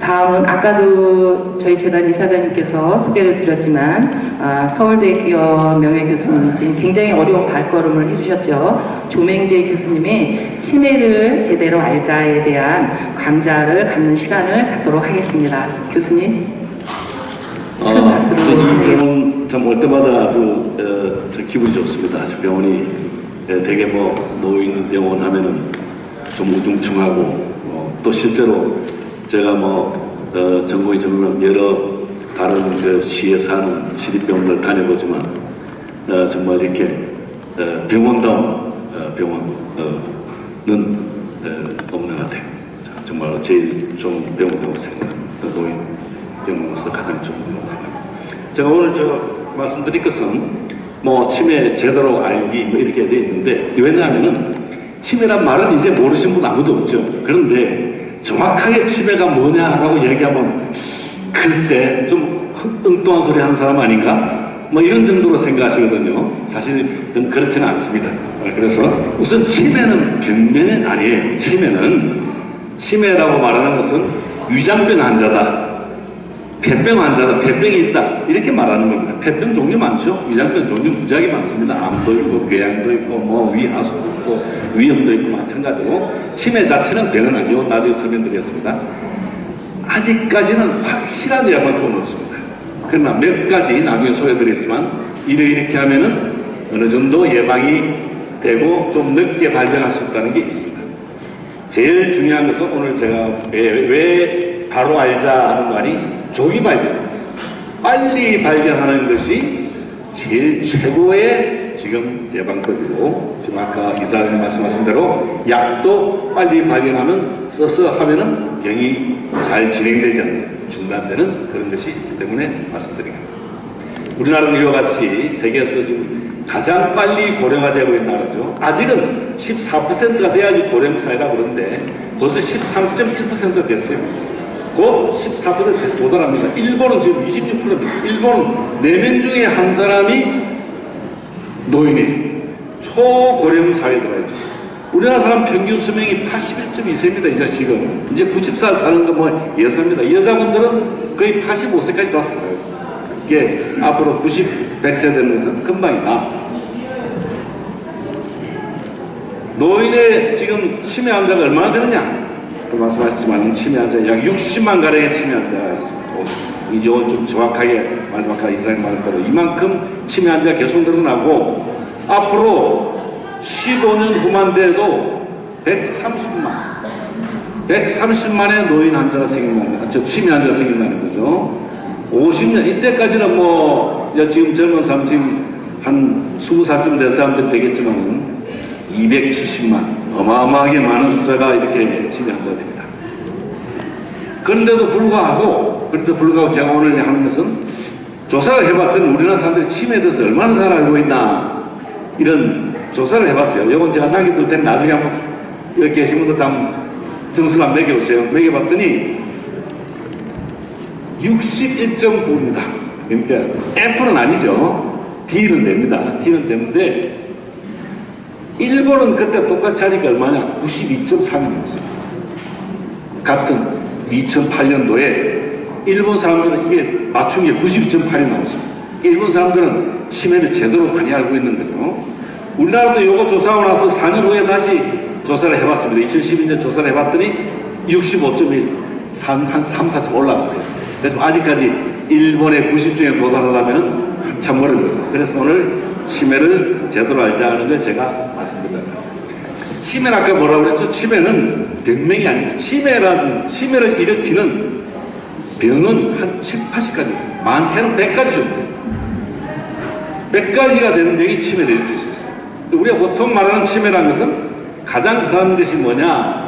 다음은 아까도 저희 재단 이사장님께서 소개를 드렸지만 서울대기업 명예교수님이신 굉장히 어려운 발걸음을 해주셨죠. 조맹재 교수님의 치매를 제대로 알자에 대한 강좌를 갖는 시간을 갖도록 하겠습니다. 교수님 큰 박수로 저는 참 올 때마다 아주 기분이 좋습니다. 저 병원이 되게 뭐 노인 병원 하면은 좀 우중충하고 또 실제로 제가 전공이 정말 여러 다른 그 시에 사는 시립병원을 다녀보지만 정말 이렇게 병원다운 병원은 없는 것 같아요. 정말 제일 좋은 병원이라고 생각합니다. 노인 병원으로서 가장 좋은 병원이라고 생각합니다. 제가 오늘 말씀드릴 것은 치매 제대로 알기 이렇게 되어 있는데, 왜냐하면은 치매란 말은 이제 모르시는 분 아무도 없죠. 그런데 정확하게 치매가 뭐냐라고 얘기하면 글쎄 좀 엉뚱한 소리 하는 사람 아닌가? 이런 정도로 생각하시거든요. 사실은 그렇지는 않습니다. 그래서 우선 치매는 병명이 아니에요. 치매라고 말하는 것은 위장병 환자다, 폐병 환자다, 폐병이 있다, 이렇게 말하는 겁니다. 폐병 종류 많죠. 위장병 종류 무지하게 많습니다. 암도 있고 궤양도 있고 위하수도 있고 위염도 있고 마찬가지로 치매 자체는 병은 아니고 나중에 설명드리겠습니다. 아직까지는 확실한 예방법은 없습니다. 그러나 몇 가지 나중에 소개드리겠지만 이렇게 하면은 어느 정도 예방이 되고 좀 늦게 발견할 수 있다는 게 있습니다. 제일 중요한 것은 오늘 제가 왜 바로 알자 하는 말이 조기 발견, 빨리 발견하는 것이 제일 최고의 지금 예방법이고, 지금 아까 이사장님 말씀하신 대로 약도 빨리 발견하면 써서 하면은 병이 잘 진행되지 않는 중단되는 그런 것이 있기 때문에 말씀드립니다. 우리나라는 이와 같이 세계에서 지금 가장 빨리 고령화되고 있는 나라죠. 아직은 14%가 돼야지 고령 사회라 그러는데 벌써 13.1%가 됐어요. 곧 14%에 도달합니다. 일본은 지금 26%입니다. 일본은 4명 중에 한 사람이 노인이에요. 초고령 사회에 들어있죠. 우리나라 사람 평균 수명이 81.2세입니다. 이제 90살 사는 거 예사입니다. 여자분들은 거의 85세까지 다 살아요. 이게 앞으로 90, 100세 되는 것은 금방이다. 노인의 지금 치매 환자가 얼마나 되느냐? 말씀하셨지만 치매 환자 약 60만 가량의 치매 환자가 있습니다. 이건 좀 정확하게 마지막까지 이사님 말한 대로 이만큼 치매 환자가 계속 늘어나고, 앞으로 15년 후만 돼도 130만의 노인 환자가 생긴다는, 치매 환자가 생긴다는 거죠. 50년, 이때까지는 지금 젊은 사람, 지금 한 20살쯤 된 사람들 되겠지만 270만, 어마어마하게 많은 숫자가 이렇게 치매 환자가 됩니다. 그런데도 불구하고 제가 오늘 하는 것은 조사를 해봤더니 우리나라 사람들이 치매에 대해서 얼마나 잘 알고 있나, 이런 조사를 해봤어요. 이건 제가 남겨둘 텐데 나중에 한번 여기 계신 분들 한번 점수를 한번 매겨보세요. 매겨봤더니 61.9입니다. 그러니까 F는 아니죠. D는 됩니다. D는 되는데 일본은 그때 똑같이 하니까 얼마냐? 92.3이었어요. 같은 2008년도에 일본 사람들은 이게 맞춘 게 92.8이 나왔습니다. 일본 사람들은 치매를 제대로 많이 알고 있는 거죠. 우리나라도 이거 조사하고 나서 4년 후에 다시 조사를 해봤습니다. 2012년 조사를 해봤더니 65.1, 한 3, 4점 올라갔어요. 그래서 아직까지 일본의 90점에 도달하려면 한참 멀어요. 그래서 오늘 치매를 제대로 알자 하는 걸 제가 말씀드립니다. 치매는 아까 뭐라고 그랬죠? 치매는 병명이 아닙니다. 치매를 일으키는 병은 한 7, 80가지, 많게는 100가지 정도. 100가지가 되는 병이 치매를 일으킬 수 있어요. 우리가 보통 말하는 치매라는 것은 가장 흔한 것이 뭐냐?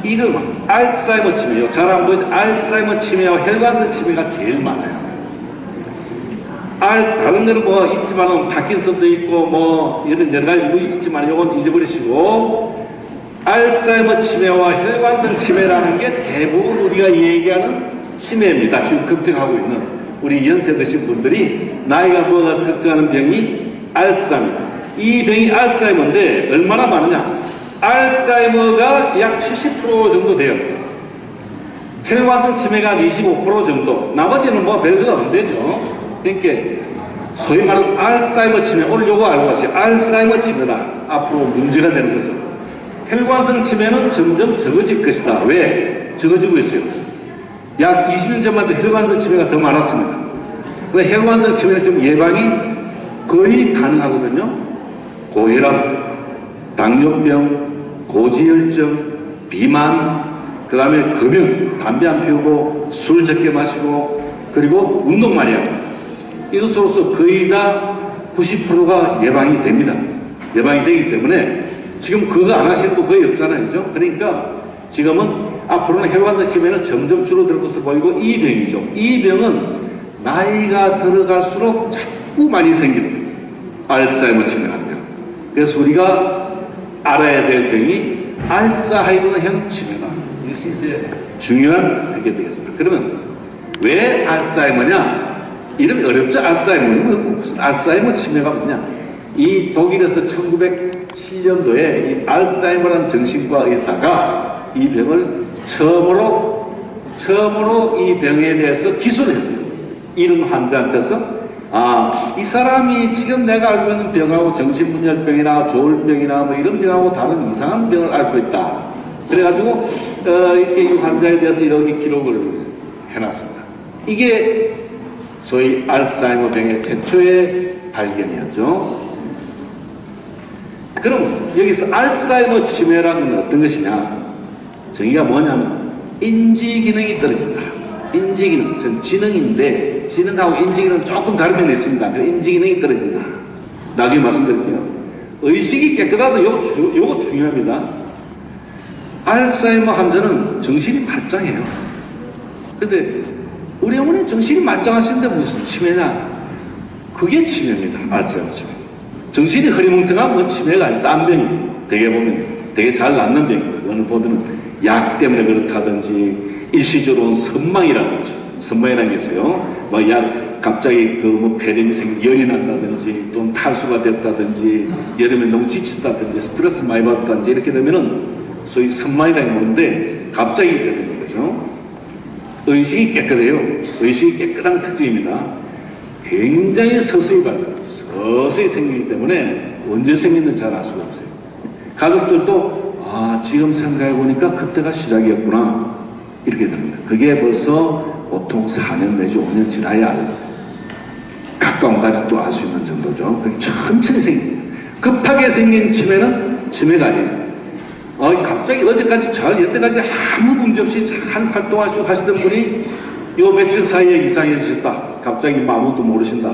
이걸 알츠하이머 치매요. 잘 안 보이죠? 알츠하이머 치매와 혈관성 치매가 제일 많아요. 다른 데는 있지만은 파킨슨도 있고 이런 여러 가지 있지만 이건 잊어버리시고, 알츠하이머 치매와 혈관성 치매라는 게 대부분 우리가 얘기하는 치매입니다. 지금 걱정하고 있는 우리 연세 드신 분들이 나이가 먹어서 걱정하는 병이 알츠하이머. 이 병이 알츠하이머인데 얼마나 많으냐? 알츠하이머가 약 70% 정도 돼요. 혈관성 치매가 한 25% 정도, 나머지는 뭐 별거 안 되죠. 그러니까 소위 말하는 알츠하이머 치매, 오늘 요거 알고 가세요. 알츠하이머 치매다. 앞으로 문제가 되는 것은 혈관성 치매는 점점 적어질 것이다. 왜? 적어지고 있어요. 약 20년 전만 해도 혈관성 치매가 더 많았습니다. 근데 혈관성 치매는 지금 예방이 거의 가능하거든요. 고혈압, 당뇨병, 고지혈증, 비만, 그 다음에 금연, 담배 안 피우고 술 적게 마시고 그리고 운동 많이 하고 이것으로서 거의 다 90%가 예방이 됩니다. 예방이 되기 때문에 지금 그거 안 하시는 분 거의 없잖아요. 그죠? 그러니까 지금은 앞으로는 혈관성 치매는 점점 줄어들 것으로 보이고 이 병이죠. 이 병은 나이가 들어갈수록 자꾸 많이 생깁니다. 알츠하이머 치매라는 병. 그래서 우리가 알아야 될 병이 알츠하이머형 치매다. 이것이 이제 중요한 그게 되겠습니다. 그러면 왜 알츠하이머냐? 이름이 어렵죠? 알츠하이머는 무슨 알츠하이머 치매가 뭐냐? 이 독일에서 1907년도에 이 알츠하이머라는 정신과 의사가 이 병을 처음으로 이 병에 대해서 기술을 했어요. 이런 환자한테서 이 사람이 지금 내가 알고 있는 병하고 정신분열병이나 조울병이나 뭐 이런 병하고 다른 이상한 병을 앓고 있다. 그래가지고 이렇게 이 환자에 대해서 이렇게 기록을 해놨습니다. 이게 소위 알츠하이머 병의 최초의 발견이었죠. 그럼 여기서 알츠하이머 치매라는 건 어떤 것이냐? 정의가 뭐냐면 인지기능이 떨어진다. 인지기능, 전 지능인데 지능하고 인지기능은 조금 다른 면이 있습니다. 인지기능이 떨어진다. 나중에 말씀드릴게요. 의식이 깨끗하다. 요거 중요합니다. 알츠하이머 환자는 정신이 말짱해요. 근데 우리 어머니 정신이 말짱하신데 무슨 치매냐? 그게 치매입니다. 알츠하이머 치매. 정신이 흐리멍텅한 건 치매가 아니라 딴 병이 되게 보면 되게 잘 낫는 병이고 어느 보면은 약 때문에 그렇다든지 일시적으로 선망이라는 게 있어요. 뭐 약 갑자기 그 폐렴이 열이 난다든지 또는 탈수가 됐다든지 여름에 너무 지쳤다든지 스트레스 많이 받았다든지 이렇게 되면은 소위 선망이라는 건데 갑자기 되는 거죠. 의식이 깨끗해요. 의식이 깨끗한 특징입니다. 굉장히 서서히 발달해요. 서서히 생기기 때문에 언제 생기는지 잘 알 수가 없어요. 가족들도 지금 생각해보니까 그때가 시작이었구나 이렇게 됩니다. 그게 벌써 보통 4년 내지 5년 지나야 가까운 가족도 알 수 있는 정도죠. 그게 천천히 생깁니다. 급하게 생긴 치매는 치매가 아니에요. 갑자기 어제까지 여태까지 아무 문제 없이 잘 활동하시던 분이 요 며칠 사이에 이상해지셨다. 갑자기 아무것도 모르신다.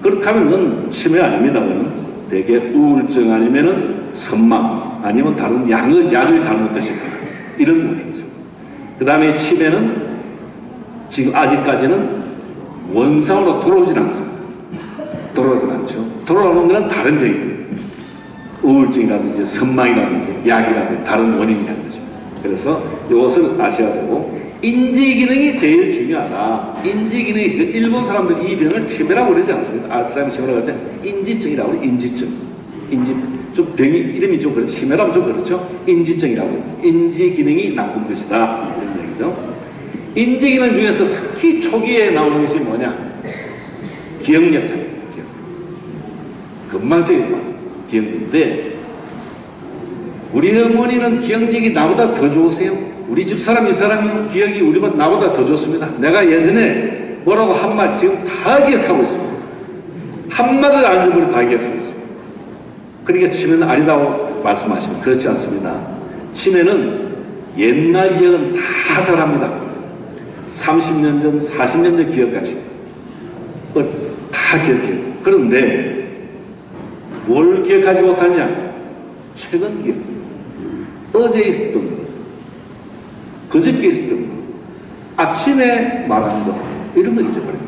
그렇게 하면 그건 치매 아닙니다. 그건 되게 우울증 아니면은 선망 아니면 다른 약을 잘못 드셨다. 이런 문제죠. 그 다음에 치매는 지금 아직까지는 원상으로 돌아오진 않습니다. 돌아오진 않죠. 돌아오는 것은 다른 병입니다. 우울증이라든지 선망이라든지 약이라든지 다른 원인이라는 거죠. 그래서 이것을 아셔야 되고 인지기능이 제일 중요하다. 인지기능이 일본 사람들이 이 병을 치매라고 그러지 않습니다. 알츠하이머 치매라고 하지 인지증이라고 해요. 인지증. 좀 병이 이름이 좀 그렇죠. 치매라면 좀 그렇죠. 인지증이라고 해요. 인지기능이 나쁜 것이다. 이런 얘기죠. 인지기능 중에서 특히 초기에 나오는 것이 뭐냐? 기억력 차이. 건망적인 기억력인데 우리 어머니는 기억력이 나보다 더 좋으세요. 우리 집사람 이 사람이 기억이 우리보다 나보다 더 좋습니다. 내가 예전에 뭐라고 한 말 지금 다 기억하고 있습니다. 한마디도 안 잊어버리고 다 기억하고 있습니다. 그러니까 치매는 아니다고 말씀하시면 그렇지 않습니다. 치매는 옛날 기억은 다 잘합니다. 30년 전, 40년 전 기억까지 다 기억해요. 그런데 뭘 기억하지 못하냐? 최근 기억. 어제 있었던 거, 그저께 있었던 거, 아침에 말한 거, 이런 거 잊어버려요.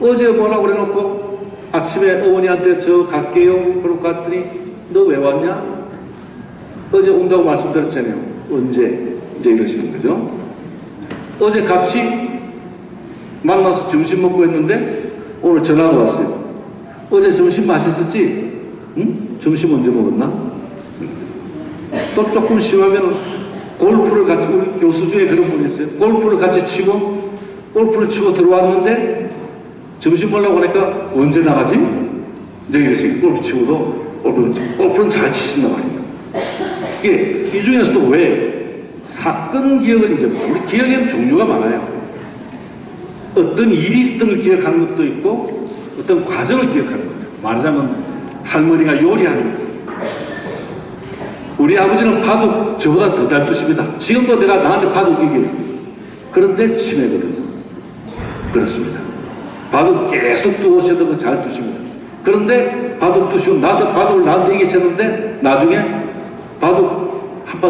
어제 뭐라고 그래놓고 아침에 어머니한테 저 갈게요. 그러고 갔더니 너 왜 왔냐? 어제 온다고 말씀드렸잖아요. 언제? 이제 이러시는 거죠. 어제 같이 만나서 점심 먹고 했는데 오늘 전화가 왔어요. 어제 점심 맛있었지? 응? 점심 언제 먹었나? 또 조금 심하면 그 골프를 같이, 우리 교수 중에 그런 분이 있어요. 골프를 같이 치고, 골프를 치고 들어왔는데, 점심 먹으려고 하니까 언제 나가지? 이제 이랬어요. 골프 치고도, 골프는 잘 치신단 말이에요. 이게, 이 중에서도 왜 사건 기억을 잊어버려요? 우리 기억에는 종류가 많아요. 어떤 일이 있었던 걸 기억하는 것도 있고, 어떤 과정을 기억하는 것도 있고, 말하자면 할머니가 요리하는 거. 우리 아버지는 바둑 저보다 더 잘 두십니다. 지금도 내가 나한테 바둑 이겨요. 그런데 치매거든요. 그렇습니다. 바둑 계속 두셔도 잘 두십니다. 그런데 바둑 두시고 나도 바둑을 나한테 이기셨는데 나중에 바둑 한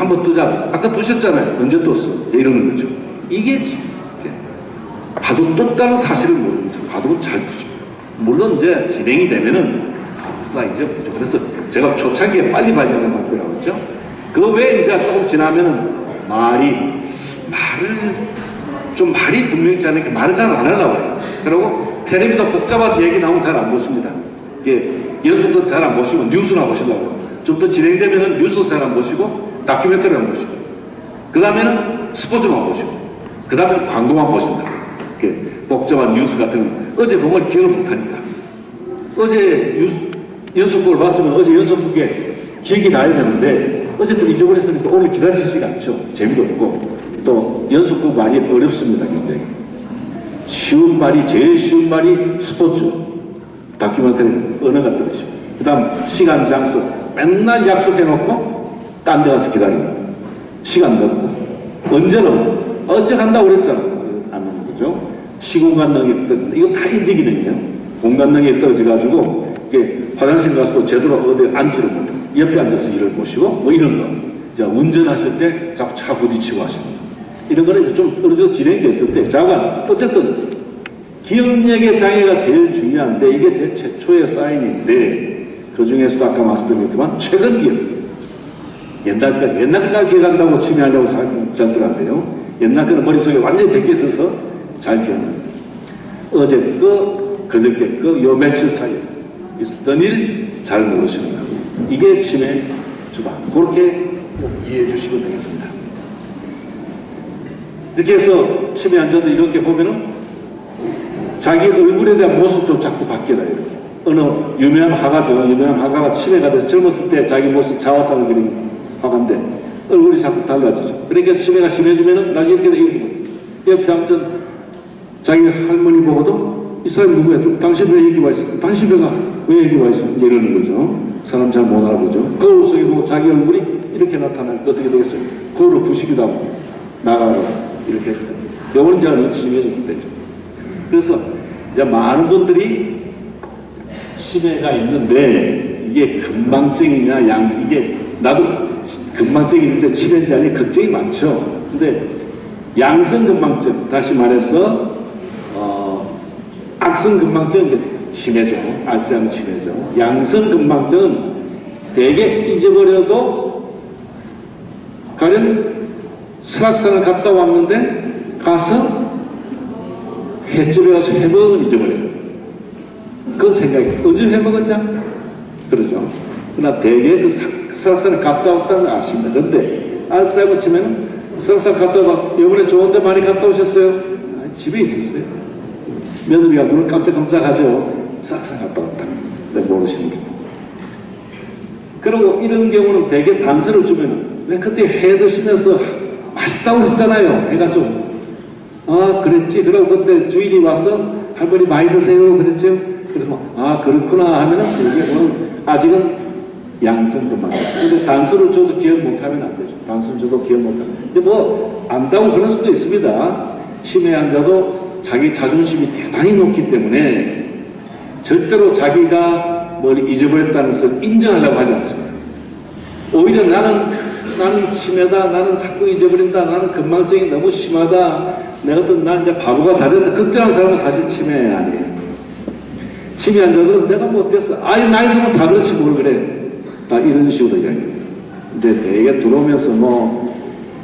번 두자. 아까 두셨잖아요. 언제 뒀어? 이러는 거죠. 이게 바둑 떴다는 사실을 모르는 거죠. 바둑은 잘 두십니다. 물론 이제 진행이 되면은 이제 그래서 제가 초창기에 빨리 발견한 방법이라고 했죠. 그 외에 이제 조금 지나면은 말이 분명치 않으니까 말을 잘 안 하려고 해요. 그리고 텔레비전 복잡한 얘기 나오면 잘 안 보십니다. 이게 연속도 잘 안 보시고 뉴스나 보시려고. 좀 더 진행되면은 뉴스도 잘 안 보시고 다큐멘터리 안 보시고. 그 다음에는 스포츠만 보시고. 그 다음에 광고만 보신다. 이렇게 복잡한 뉴스 같은 거. 어제 본 걸 기억을 못하니까. 어제 연속극을 봤으면 어제 연속극에 기억이 나야 되는데 어제 또 잊어버렸으니까 오늘 기다리시지가 않죠. 재미도 없고 또 연속극 말이 어렵습니다. 굉장히 제일 쉬운 말이 스포츠 다큐멘터리 언어가 들으시고 그 다음 시간 장소 맨날 약속해놓고 딴 데 가서 기다리고 시간 넣고 언제 간다고 그랬잖아. 안 하는 거죠. 시공간 능력이 떨어진다. 이거 다 인지기능이에요. 공간 능력이 떨어져가지고 화장실 가서도 제대로 어디 앉지를 못해. 옆에 앉아서 일을 보시고, 뭐 이런 거. 자, 운전하실 때 자꾸 차 부딪히고 하시는 거. 이런 거는 이제 좀 어느 정도 진행이 됐을 때, 자가, 어쨌든, 기억력의 장애가 제일 중요한데, 이게 제일 최초의 사인인데, 그 중에서도 아까 말씀드렸지만, 최근 기억. 옛날 거 기억한다고 치매하려고 사실은 잘들 안 돼요. 옛날 거는 머릿속에 완전히 베껴 있어서 잘 기억나요. 어제 그저께 요 며칠 사이에 있었던 일 잘 모르시는 거. 이게 치매 주방. 그렇게 이해해 주시면 되겠습니다. 이렇게 해서 치매 환자들 이렇게 보면은 자기 얼굴에 대한 모습도 자꾸 바뀌어요. 어느 유명한 화가가 치매가 돼서 젊었을 때 자기 모습 자화상을 그린 화가인데 얼굴이 자꾸 달라지죠. 그러니까 치매가 심해지면은 난 이렇게 옆에 아무튼 자기 할머니 보고도 이 사람이 누구야? 당신 왜 여기 와 있어? 당신 배가 왜 여기 와 있어? 이제 이러는 거죠. 사람 잘 못 알아보죠. 거울 속에 보고 자기 얼굴이 이렇게 나타나면 어떻게 되겠어요? 거울을 부시기도 하고 나가고 이렇게 영혼 자는 심해졌을 때죠. 그래서 이제 많은 분들이 치매가 있는데 이게 금방증이냐 이게 나도 금방증인데 치매인지 아니 걱정이 많죠. 근데 양성금방증 다시 말해서 악성금방증은 이제 치매죠. 알츠하이머 치매죠. 양성금방증은 대개 잊어버려도 가령 설악산을 갔다 왔는데 가서 횟집에 가서 해먹은 잊어버려요. 그 생각이 언제 해먹었자? 그러죠. 그러나 대개 그 설악산을 갔다 왔다는 걸 아십니다. 그런데 알츠하이머 치매는 설악산 갔다 와 이번에 좋은데 많이 갔다 오셨어요? 집에 있었어요. 며느리가 눈을 깜짝깜짝하죠. 싹싹 갔다 왔다. 근데 모르시는 게. 그리고 이런 경우는 대개 단서를 주면 왜 그때 회 드시면서 맛있다고 그랬잖아요. 해가지고 그랬지. 그리고 그때 주인이 와서 할머니 많이 드세요. 그랬죠. 그래서 그렇구나 하면은 그게 아직은 양성금방. 근데 단수를 줘도 기억 못하면 안 되죠. 단수를 줘도 기억 못하면. 근데 뭐 안다고 그럴 수도 있습니다. 치매 환자도 자기 자존심이 대단히 높기 때문에 절대로 자기가 뭘 잊어버렸다는 것을 인정하려고 하지 않습니다. 오히려 나는 치매다, 나는 자꾸 잊어버린다, 나는 건망증이 너무 심하다, 난 이제 바보가 다르다 걱정하는 사람은 사실 치매 아니에요. 치매 환자들은 내가 뭐 어땠어? 나이 들면 다 그렇지 뭘 그래. 다 이런 식으로 이야기해요. 근데 되게 들어오면서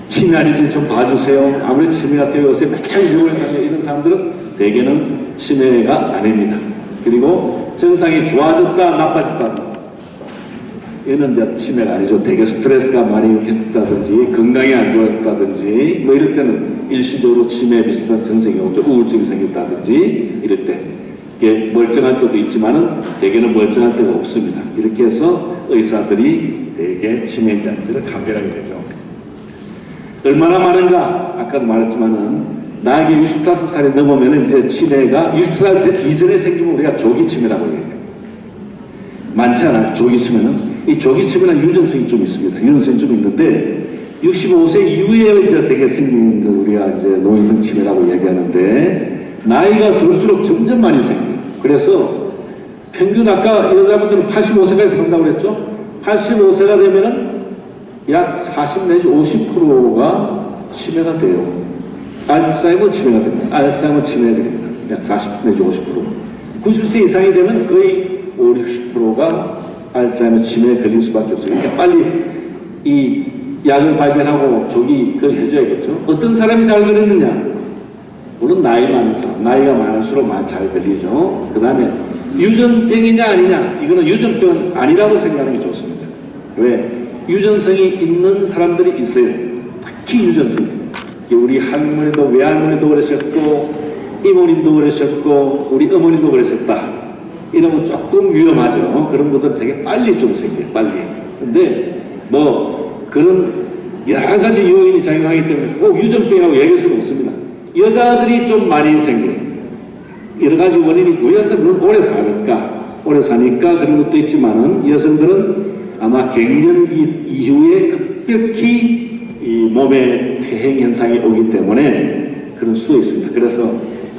치매 아니지 좀 봐주세요. 아무리 치매가 되어 요새 맨날 잊어버린다면 이런 사람들은 대개는 치매가 아닙니다. 그리고 증상이 좋아졌다 나빠졌다 얘는 이제 치매가 아니죠. 되게 스트레스가 많이 일으켰다든지 건강이 안 좋아졌다든지 뭐 이럴 때는 일시적으로 치매 비슷한 증상이 오죠. 우울증이 생겼다든지 이럴 때 이게 멀쩡할 때도 있지만은 대개는 멀쩡할 때가 없습니다. 이렇게 해서 의사들이 대개 치매자들을 감별하게 되죠. 얼마나 많은가? 아까도 말했지만은 나에게 65살이 넘으면 이제 치매가 60살 이전에 생기면 우리가 조기 치매라고 해요. 많지 않아요. 조기 치매는. 이 조기 치매는 유전성이 좀 있습니다. 유전성이 좀 있는데 65세 이후에 이제 되게 생기는 걸 우리가 이제 노인성 치매라고 얘기하는데 나이가 들수록 점점 많이 생겨요. 그래서 평균 아까 여자분들은 85세까지 산다고 그랬죠? 85세가 되면은 약 40 내지 50%가 치매가 돼요. 알츠하이머 치매가 됩니다. 알츠하이머 치매가 됩니다. 약 40 내지 50%. 90세 이상이 되면 거의 50%가 알츠하이머 치매에 걸릴 수밖에 없어요. 그러니까 빨리 이 약을 발견하고 조기 그걸 해줘야겠죠. 어떤 사람이 잘 걸리느냐? 물론 나이 많은 사람, 나이가 많을수록 잘 걸리죠. 그 다음에 유전병이냐 아니냐? 이거는 유전병 아니라고 생각하는 게 좋습니다. 왜? 유전성이 있는 사람들이 있어요. 특히 유전성. 우리 할머니도 외할머니도 그러셨고 이모님도 그러셨고 우리 어머니도 그러셨다. 이러면 조금 위험하죠. 그런 분들은 되게 빨리 좀 생겨요. 빨리. 근데 뭐 그런 여러 가지 요인이 작용하기 때문에 꼭 유전병이라고 얘기할 수는 없습니다. 여자들이 좀 많이 생겨요. 여러 가지 원인이 여자들은 물론 오래 사니까 그런 것도 있지만은 여성들은 아마 갱년기 이후에 급격히 이 몸에 퇴행 현상이 오기 때문에 그럴 수도 있습니다. 그래서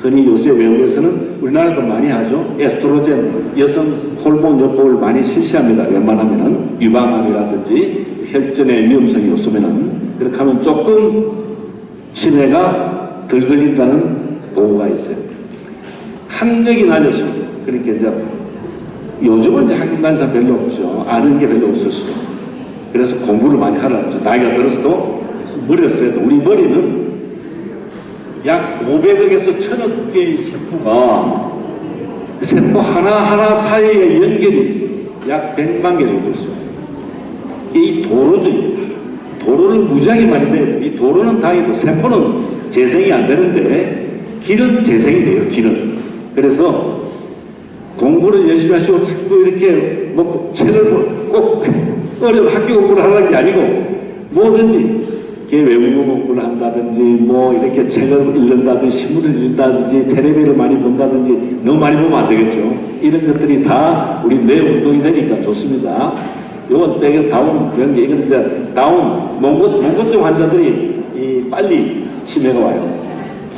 흔히 요새 외국에서는 우리나라도 많이 하죠. 에스트로겐 여성 호르몬 요법을 많이 실시합니다. 웬만하면은 유방암이라든지 혈전의 위험성이 없으면은 그렇게 하면 조금 치매가 덜 걸린다는 보고가 있어요. 학력이 낮았습니다. 그러니까 이제 요즘은 이제 학력 낮은 사람 별로 없죠. 아는 게 별로 없었어요. 그래서 공부를 많이 하라 그러죠. 나이가 들어서도 머리를 써야 돼. 우리 머리는 약 500억에서 1000억 개의 세포가 세포 하나하나 사이의 연결이 약 100만 개 정도 있어요. 이 도로죠. 도로를 무지하게 많이 내요. 이 도로는 다행히도 세포는 재생이 안 되는데 길은 재생이 돼요. 길은. 그래서 공부를 열심히 하시고 자꾸 이렇게 뭐 책을 꼭 어려운 학교 공부를 하라는 게 아니고 뭐든지 외국어 공부를 한다든지 뭐 이렇게 책을 읽는다든지 신문을 읽는다든지 텔레비를 많이 본다든지 너무 많이 보면 안 되겠죠. 이런 것들이 다 우리 뇌 운동이 되니까 좋습니다. 요건 댁에서 다운 그런 게 이건 이제 다운 몽고증 환자들이 빨리 치매가 와요.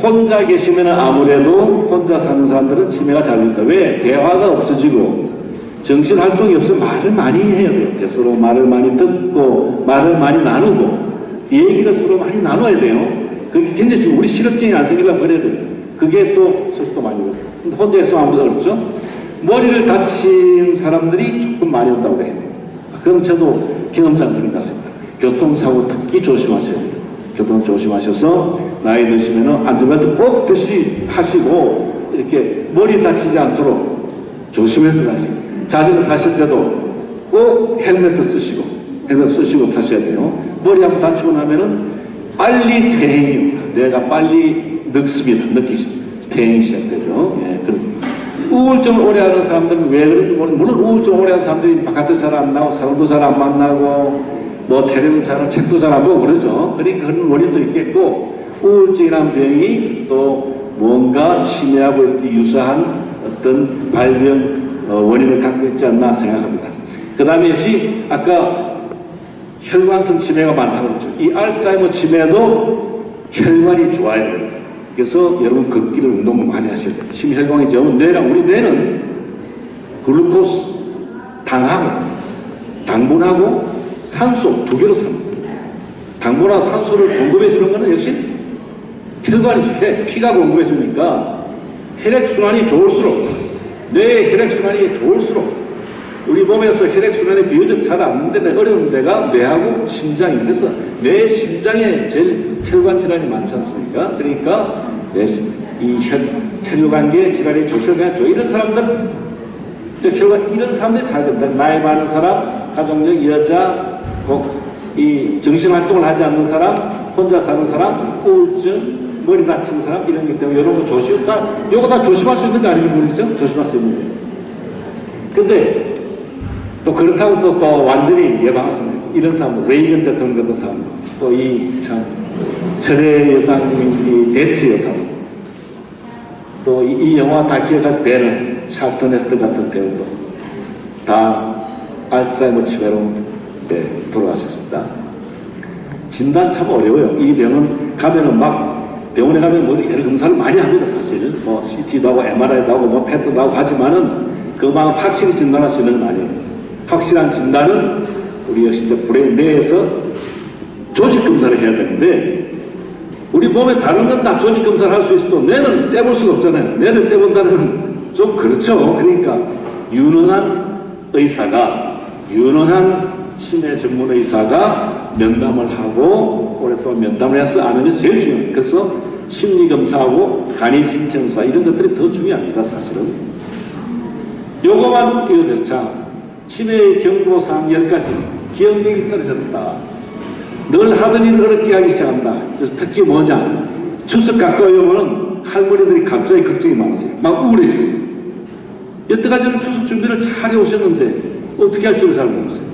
혼자 계시면 아무래도 혼자 사는 사람들은 치매가 잘 된다. 왜? 대화가 없어지고 정신활동이 없으면 말을 많이 해야 돼요. 서로 말을 많이 듣고 말을 많이 나누고 얘기를 서로 많이 나눠야 돼요. 그게 굉장히 지금 우리 실업증이 안 생기려고 그래야 돼요. 그게 또 소식도 많이 오고. 근데 혼자 있으면 아무도 어렵죠. 머리를 다친 사람들이 조금 많이 없다고 해요. 그럼 저도 경험상 그런 것 같습니다. 교통사고 특히 조심하셔야 돼요. 교통 조심하셔서 나이 드시면 안전벨트 꼭 하시고 이렇게 머리 다치지 않도록 조심해서 다니세요. 자전거 타실 때도 꼭 헬멧 쓰시고 타셔야 돼요. 머리 한번 다치고 나면은 빨리 퇴행이 뇌가 빨리 늙습니다. 느끼십니다. 퇴행이 시작되죠. 예, 우울증을 오래 하는 사람들은 왜 그런지 모르겠는데 물론 우울증 오래 하는 사람들이 바깥에 잘 안 나고 사람도 잘 안 만나고 뭐 텔레비전 잘 책도 잘 안 보고 그러죠. 그러니까 그런 원인도 있겠고 우울증이라는 병이 또 뭔가 치매하고 이렇게 유사한 어떤 발병 원인을 갖고 있지 않나 생각합니다. 그 다음에 역시 아까 혈관성 치매가 많다고 그랬죠. 이 알츠하이머 치매도 혈관이 좋아야 돼요. 그래서 여러분 걷기를 운동을 많이 하셔야 돼요. 심혈관이 좋으면 뇌랑 우리 뇌는 글루코스, 당분하고 산소 두 개로 삽니다. 당분하고 산소를 공급해 주는 것은 역시 혈관이죠. 피가 공급해 주니까 혈액순환이 좋을수록 뇌의 혈액순환이 좋을수록 우리 몸에서 혈액순환이 비교적 잘 안 되는 어려운 데가 뇌하고 심장이 그래서 뇌 심장에 제일 혈관 질환이 많지 않습니까? 그러니까 이 혈관계 질환이 혈관 이런 사람들 이런 사람들이 잘 된다. 나이 많은 사람 가정적 여자, 이 정신활동을 하지 않는 사람, 혼자 사는 사람, 우울증, 머리 다친 사람 이런 것 때문에 이런 거 요거 다 조심할 수 있는 거 아닙니까? 그렇죠? 조심할 수 있는 거. 근데 또 그렇다고 또 완전히 예방할 수 있는 거. 이런 사람, 레이건 대통령 같은 사람, 또 이 참 철의 여상, 이 대치 여상, 또 이 영화 다 기억하실 배는 찰턴 헤스터 같은 배우도 다 알츠하이머 치매로 돌아가셨습니다. 진단 참 어려워요. 이 병은 가면은 막 병원에 가면 뭐 여러 검사를 많이 합니다. 사실 뭐 CT도 하고 MRI도 하고 뭐 PET도 하고 하지만은 그만 확실히 진단할 수 있는 건 아니에요. 확실한 진단은 우리 역시 브레인 내에서 조직 검사를 해야 되는데 우리 몸에 다른 건 다 조직 검사를 할 수 있어도 뇌는 떼볼 수가 없잖아요. 뇌를 떼본다는 건 좀 그렇죠. 그러니까 유능한 의사가, 유능한 치매 전문 의사가 면담을 하고 오랫동안 면담을 해서 아는 것이 제일 중요해요. 그래서 심리검사하고 간이신체검사 이런 것들이 더 중요합니다. 사실은 요거만 이어졌죠. 자, 치매의 경고사항 10가지. 기억력이 떨어졌다. 늘 하던 일을 어렵게 하기 시작한다. 그래서 특히 뭐냐, 추석 가까이 오면 할머니들이 갑자기 걱정이 많으세요. 막 우울해지세요. 여태까지는 추석 준비를 잘 해오셨는데 어떻게 할 줄 잘 모르세요.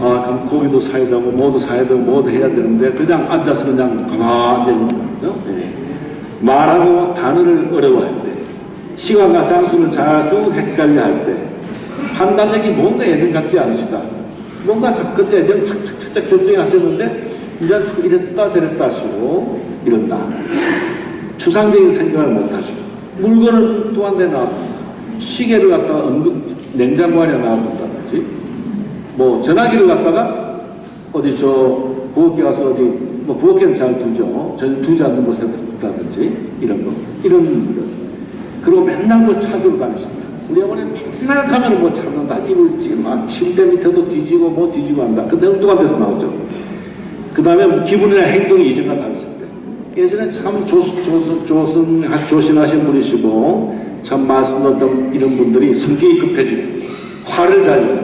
아, 그럼 고기도 사야 되고 뭐도 사야 되고 뭐도 해야 되는데 그냥 앉아서 그냥 가만히 앉아 있는 거죠. 네. 말하고 단어를 어려워할 때, 시간과 장소를 자주 헷갈려 할 때, 판단력이 뭔가 예전 같지 않으시다. 뭔가 그때 예전 착착착착 결정하셨는데 이제 자꾸 이랬다 저랬다 하시고 이런다. 추상적인 생각을 못 하시고 물건을 또 한 대 놔둔다. 시계를 갖다가 냉장고 안에 놔둔다든지 뭐 전화기를 갖다가 어디 저 부엌에 가서 어디 뭐 부엌에는 잘 두죠. 전 두지 않는 곳에 둔다든지 이런 거. 그리고 맨날 뭐 찾으러 다니신다. 우리 어머니는 맨날 가면 뭐 찾는다. 이불지 막 침대 밑에도 뒤지고 뭐 뒤지고 한다. 근데 엉뚱한 데서 나오죠. 그 다음에 기분이나 행동이 이전과 다르실 때. 예전에 참 조신하신 분이시고 참 말씀 듣던 이런 분들이 성격이 급해지고 화를 잘 내고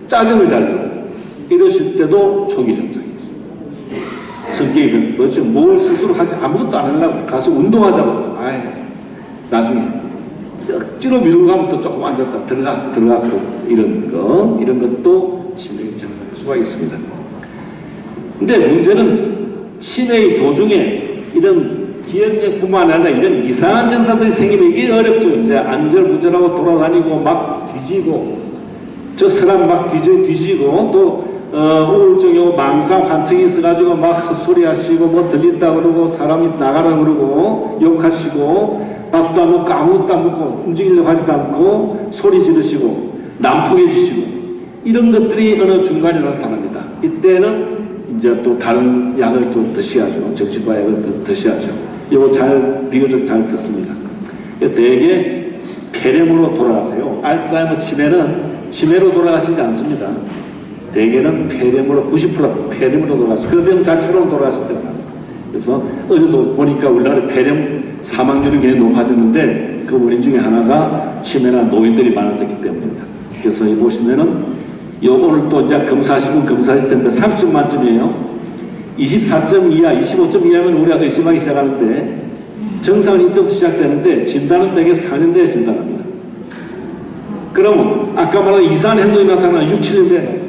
짜증을 잘 내고 이러실 때도 초기 증상이죠. 성격이 그렇죠. 뭘 스스로 하지 아무것도 안 하려고 가서 운동하자고 아이 나중에 억지로 밀고 가면 또 조금 앉았다 들어가고 이런 것도 치매의 증상일 수가 있습니다. 근데 문제는 치매의 도중에 이런 기억력뿐만 아니라 이런 이상한 증상들이 생기면 이게 어렵죠. 이제 안절부절하고 돌아다니고 막 뒤지고 저 사람 막 뒤지고 또 우울증이 오고 망상 환청이 있어가지고 막 헛소리 하시고 뭐 들린다 그러고 사람이 나가라 그러고 욕하시고 밥도 안 먹고 아무것도 안 먹고 움직이려고 하지도 않고 소리 지르시고 난폭해지시고 이런 것들이 어느 중간에 나타납니다. 이때는 이제 또 다른 약을 또 드셔야죠. 정신과 약을 드셔야죠. 이거 비교적 잘 듣습니다. 대개 폐렴으로 돌아가세요. 알츠하이머 치매는 치매로 돌아가시지 않습니다. 대개는 폐렴으로 90% 폐렴으로 돌아가시죠. 그 병 자체로 돌아가시죠. 그래서 어제도 보니까 우리나라 폐렴 사망률이 굉장히 높아졌는데 그 원인 중에 하나가 치매나 노인들이 많아졌기 때문입니다. 그래서 여기 보시면은 오늘 또 이제 검사하시면 검사하실 텐데 30점 만점이에요. 24점 이하, 25점 이하면 우리가 의심하기 시작하는데 정상은 이때부터 시작되는데 진단은 대개 4년 내에 진단합니다. 그러면 아까 말한 이상한 행동이 나타나면 6, 7년 내에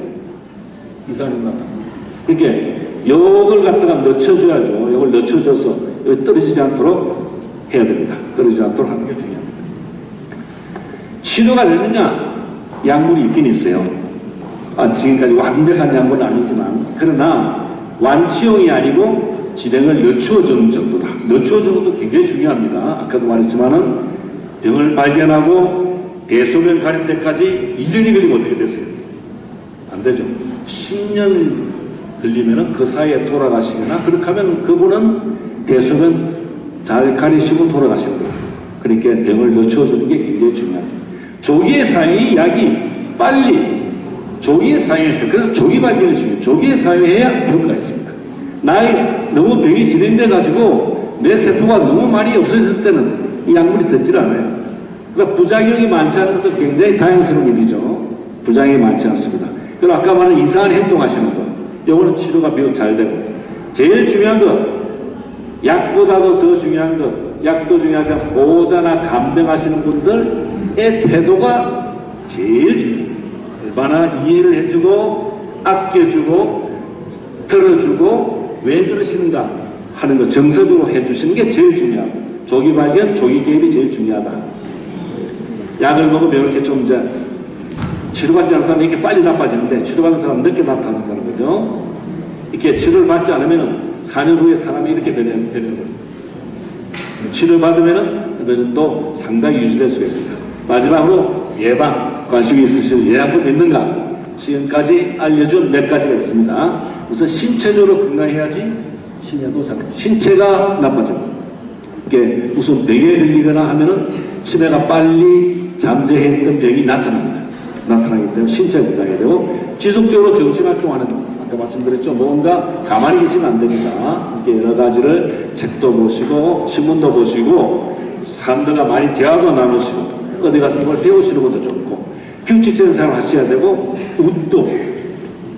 이상한 행동이 나타납니다. 그러니까 요걸 갖다가 늦춰줘야죠. 요걸 늦춰줘서 여기 떨어지지 않도록 해야 됩니다. 떨어지지 않도록 하는 게 중요합니다. 치료가 되느냐? 약물이 있긴 있어요. 지금까지 완벽한 약물은 아니지만 그러나 완치용이 아니고 진행을 늦춰주는 정도다. 늦춰주는 것도 굉장히 중요합니다. 아까도 말했지만은 병을 발견하고 대소변 가릴 때까지 2년이 걸리면 어떻게 됐어요? 안 되죠. 10년 걸리면은 그 사이에 돌아가시거나 그렇게 하면 그분은 대소변 잘 가리시고 돌아가시는 거예요. 그러니까 병을 늦춰주는 게 굉장히 중요합니다. 조기에 사용이 약이 빨리 조기에 사용해요. 그래서 조기 발견이 중요해요. 조기에 사용해야 효과가 있습니다. 너무 병이 진행돼 가지고 내 세포가 너무 많이 없어졌을 때는 이 약물이 듣질 않아요. 그러니까 부작용이 많지 않아서 굉장히 다양스러운 일이죠. 부작용이 많지 않습니다. 그리고 아까 말한 이상한 행동하시는 거, 요거는 치료가 비교적 잘 되고, 제일 중요한 건 약보다도 더 중요한 건, 약도 중요하지만 보호자나 간병하시는 분들의 태도가 제일 중요해요. 얼마나 이해를 해주고 아껴주고 들어주고 왜 그러시는가 하는 거 정서적으로 해주시는 게 제일 중요하고, 조기 발견, 조기 개입이 제일 중요하다. 약을 먹으면 이렇게 좀 이제 치료받지 않는 사람이 이렇게 빨리 나빠지는데, 치료받은 사람은 늦게 나타난다는 거죠. 이렇게 치료를 받지 않으면 4년 후에 사람이 이렇게 변해는 거죠. 치료를 받으면 늦은도 상당히 유지될 수가 있습니다. 마지막으로 예방, 관심이 있으신 예방법 있는가? 지금까지 알려준 몇 가지가 있습니다. 우선 신체적으로 건강해야지 치매도 신체가 나빠집니다. 이게 무슨 병에 걸리거나 하면은 치매가 빨리 잠재했던 병이 나타납니다. 나타나기 때문에 신체 건강해야 되고, 지속적으로 정신활동하는, 아까 말씀드렸죠. 뭔가 가만히 계시면 안 됩니다. 이렇게 여러 가지를 책도 보시고 신문도 보시고 사람들과 많이 대화도 나누시고 어디 가서 뭘 배우시는 것도 좋고, 규칙적인 생활을 하셔야 되고, 운동,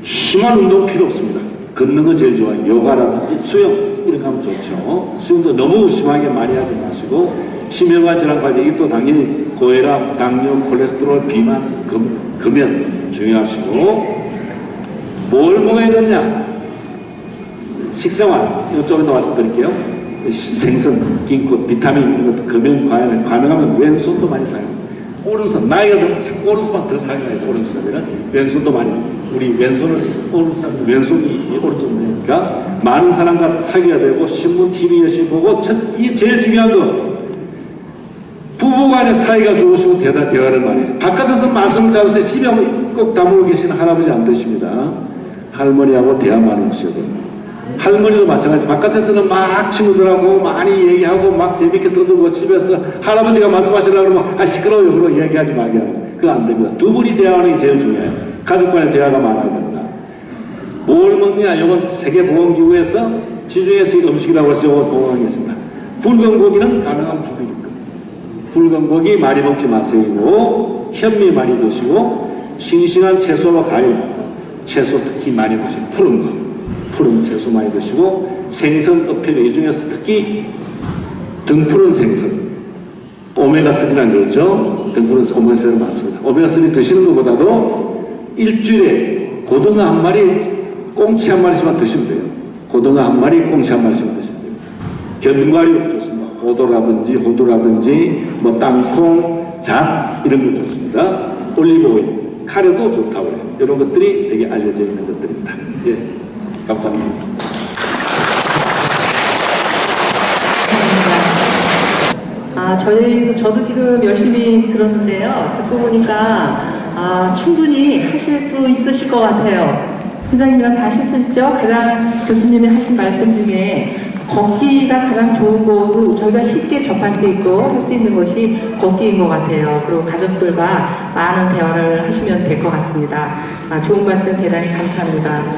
심한 운동 필요 없습니다. 걷는 거 제일 좋아요. 요가라든지 수영 이런 거 하면 좋죠. 수영도 너무 심하게 많이 하지 마시고, 심혈관 질환 관리, 이게 또 당연히 고혈압, 당뇨, 콜레스테롤, 비만, 금연 중요하시고, 뭘 먹어야 되냐? 식생활, 이쪽에도 말씀드릴게요. 생선, 김꽃, 비타민 이런 것도 금연 가능하면 왼손도 많이 사용합니다. 오른손, 나이가 들면 자꾸 오른손만 더 사용해요. 오른손이는 왼손도 많이. 우리 왼손을 왼손이 오른손이니까 많은 사람과 사귀어야 되고, 신문, TV 열심히 보고, 이 제일 중요한 건 부부간의 사이가 좋으시고 대화를 많이 해요. 바깥에서 말씀 잘하세요. 집에 꼭 다물고 계시는 할아버지 안 되십니다. 할머니하고 대화 많이 하셔야 돼요. 할머니도 마찬가지. 바깥에서는 막 친구들하고 많이 얘기하고 막 재밌게 떠들고, 집에서 할아버지가 말씀하시려고 그러면 시끄러워요. 그러고 얘기하지 말게 하고. 그거 안 됩니다. 두 분이 대화하는 게 제일 중요해요. 가족 간의 대화가 많아야 됩니다. 뭘 먹느냐? 이건 세계보건기구에서 지중해에서 음식이라고 해서 이거 보강하겠습니다. 붉은 고기는 가능하면 죽이게끔. 붉은 고기 많이 먹지 마세요. 현미 많이 드시고, 싱싱한 채소와 과일, 채소 특히 많이 드시고, 푸른 채소 많이 드시고, 생선 어필, 이 중에서 특히 등푸른 생선, 오메가3라는 거죠. 등푸른 오메가3는 많습니다. 오메가3 드시는 것보다도 일주일에 고등어 한 마리, 꽁치 한 마리씩만 드시면 돼요. 고등어 한 마리, 꽁치 한 마리씩만 드시면 돼요. 견과류 좋습니다. 호두라든지 뭐 땅콩, 잣 이런 거 좋습니다. 올리브오일, 카레도 좋다고 해요. 이런 것들이 되게 알려져 있는 것들입니다. 예, 감사합니다. 저도 지금 열심히 들었는데요. 듣고 보니까 충분히 하실 수 있으실 것 같아요. 회장님이랑 다 하실 수 있죠? 가장 교수님이 하신 말씀 중에 걷기가 가장 좋은 거고, 저희가 쉽게 접할 수 있고 할 수 있는 것이 걷기인 것 같아요. 그리고 가족들과 많은 대화를 하시면 될 것 같습니다. 좋은 말씀 대단히 감사합니다.